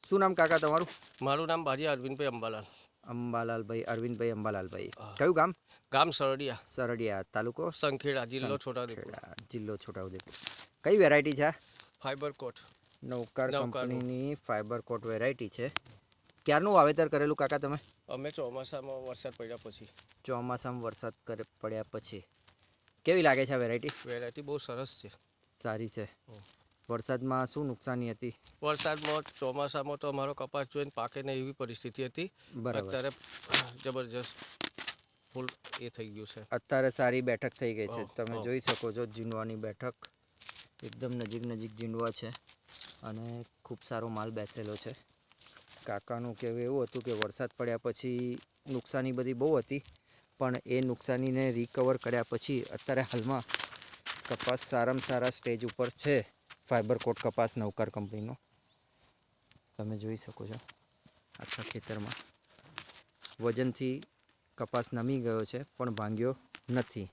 શું નામ કાકા તમારું? મારું નામ બારિયા અરવિંદભાઈ અંબાલાલ. અંબાલાલભાઈ, અરવિંદભાઈ અંબાલાલભાઈ. હા. કયું ગામ? ગામ સરડિયા, સરડિયા, તાલુકો સંખેડા, જિલ્લો છોટાઉદેપુર. સંખેડા, જિલ્લો છોટાઉદેપુર. કઈ વેરાયટી છે? ફાઈબર કોટ નવકાર નવકારનું. કંપનીની ફાઈબર કોટ વેરાયટી છે. ક્યારનું વાવેતર કરેલું કાકા તમે? અમે ચોમાસામાં વરસાદ પડ્યા પછી. ચોમાસામાં વરસાદ પડ્યા પછી. કેવી લાગે છે આ વેરાયટી? વેરાયટી બહુ સરસ છે. સારી છે. વરસાદમાં શું નુકસાની હતી? વરસાદમાં ચોમાસામાં તો અમારો કપાસ જોઈને પાકે ને એવી પરિસ્થિતિ હતી. બરાબર. અત્યારે જબરજસ્ત ફૂલ એ થઈ ગયું છે. અત્યારે સારી બેઠક થઈ ગઈ છે. તમે હા. જોઈ શકો છો જીંડવાની બેઠક એકદમ નજીક જીંડવા છે અને ખૂબ સારો માલ બેસેલો છે. કાકાનું કહેવું એવું હતું કે વરસાદ પડ્યા પછી નુકસાની બધી બહુ હતી, પણ એ નુકસાનીને રિકવર કર્યા પછી અત્યારે હાલમાં કપાસ સારામાં સારા સ્ટેજ ઉપર છે. ફાઈબર કોટ કપાસ નવકાર કંપનીનો તમે જોઈ શકો છો. આખા ખેતરમાં વજનથી કપાસ નમી ગયો છે પણ ભાંગ્યો નથી.